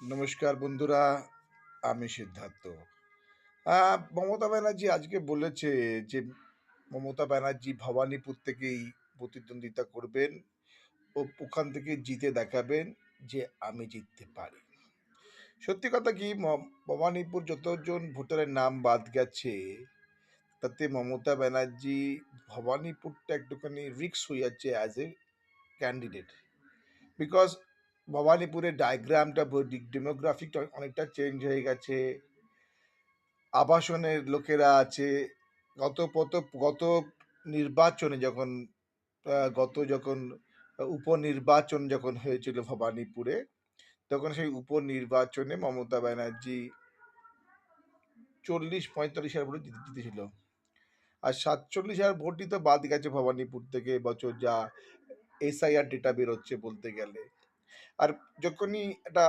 নমস্কার বন্ধুরা, আমি সিদ্ধার্থ। মমতা ব্যানার্জি আজকে বলেছে যে মমতা ব্যানার্জি ভবানীপুর থেকেই প্রতিদ্বন্দ্বিতা করবেন ও ওখান থেকে জিতে দেখাবেন যে আমি জিততে পারি। সত্যি কথা কি ভবানীপুর যতজন ভোটারের নাম বাদ গেছে তাতে মমতা ব্যানার্জি ভবানীপুরটা একটুখানি রিস্ক হয়ে যাচ্ছে অ্যাজ এ ক্যান্ডিডেট। বিকজ ভবানীপুরের ডায়াগ্রামটা ডেমোগ্রাফিকটা অনেকটা চেঞ্জ হয়ে গেছে। আবাসনের লোকেরা আছে। গত নির্বাচনে যখন যখন উপনির্বাচন যখন হয়েছিল ভবানীপুরে, তখন সেই উপনির্বাচনে মমতা ব্যানার্জি 40-45 হাজার ভোটে জিতেছিল। আর 47,000 ভোটই তো বাদ গেছে ভবানীপুর থেকে এবছর, যা এসআইআর ডেটা বেরোচ্ছে বলতে গেলে। আর যখনই একটা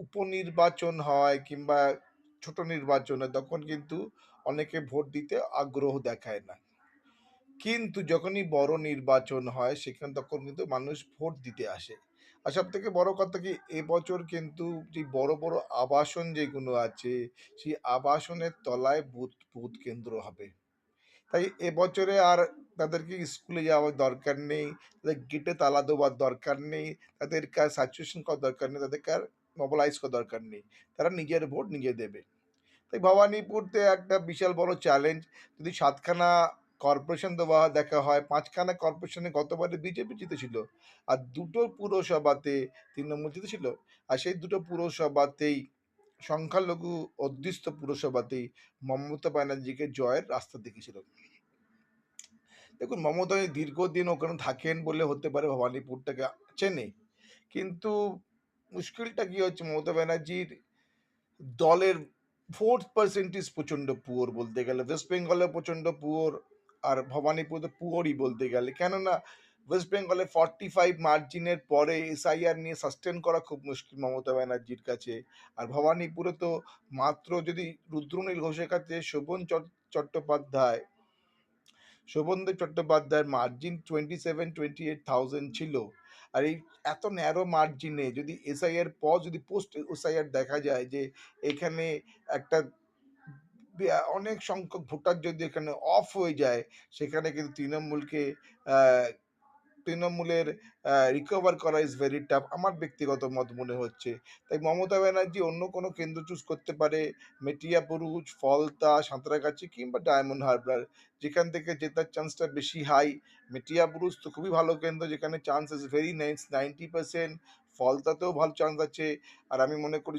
উপনির্বাচন হয় কিংবা ছোট নির্বাচন হয় তখন কিন্তু অনেকে ভোট দিতে আগ্রহ দেখায় না, কিন্তু যখনই বড় নির্বাচন হয় সেখানে তখন কিন্তু মানুষ ভোট দিতে আসে। আর সব থেকে বড় কথা কি, এবছর কিন্তু যে বড় বড় আবাসন যেগুলো আছে সেই আবাসনের তলায় বুথ বুথ কেন্দ্র হবে। তাই এবছরে আর তাদেরকে স্কুলে যাওয়ার দরকার নেই, তাদের গেটে তালা দেওয়ার দরকার নেই, তাদেরকে আর স্যাচুরেশন করার দরকার নেই, তাদেরকে আর মোবিলাইজ করার দরকার নেই। তারা নিজের ভোট নিজে দেবে। তাই ভবানীপুরতে একটা বিশাল বড় চ্যালেঞ্জ। যদি 7খানা কর্পোরেশন দেওয়া দেখা হয়, 5খানা কর্পোরেশনে গতবারে বিজেপি জিতেছিল, আর 2টো পুরসভাতে তৃণমূল জিতেছিল। আর সেই 2টো পুরসভাতেই সংখ্যালঘু অধ্যুষিত পুরসভাতেই মমতা ব্যানার্জিকে জয়ের রাস্তা দেখিয়েছিল। দেখুন, মমতা দীর্ঘদিন ওখানে থাকেন বলে হতে পারে ভবানীপুরটাকে চেনে, কিন্তু মুশকিলটা কি হচ্ছে, মমতা ব্যানার্জির দলের ভোট পার্সেন্টেজ প্রচন্ড পুয়োর বলতে গেলে। ওয়েস্ট বেঙ্গলে প্রচন্ড পুয়োর, আর ভবানীপুরে পুয়োরই বলতে গেলে। কেননা ওয়েস্ট বেঙ্গলে 45 মার্জিনের পরে এসআইআর নিয়ে সাস্টেন করা খুব মুশকিল মমতা ব্যানার্জির কাছে। আর ভবানীপুরে তো মাত্র যদি রুদ্রনীল ঘোষের কাছে চট্টোপাধ্যায় শোভনদেব চট্টোপাধ্যায়ের মার্জিন 27-28,000 ছিল। আর এই এত ন্যারো মার্জিনে যদি এসআইআর পর যদি পোস্ট এসআইআর দেখা যায় যে এখানে একটা অনেক সংখ্যক ভোটার যদি এখানে অফ হয়ে যায়, সেখানে কিন্তু আহ, তৃণমূলের রিকভার করা ইজ ভেরি টাফ, আমার ব্যক্তিগত মত মনে হচ্ছে। তাই মমতা ব্যানার্জি অন্য কোনো কেন্দ্র চুজ করতে পারে, মেটিয়াবুরুজ, ফলতা, সাঁতরাগাছি কিংবা ডায়মন্ড হারবার, যেখান থেকে জেতার চান্সটা বেশি হাই। মেটিয়াবুরুজ তো খুবই ভালো কেন্দ্র, যেখানে চান্স ইজ ভেরি নাইস, 90%। ফলতাতেও ভালো চান্স আছে। আর আমি মনে করি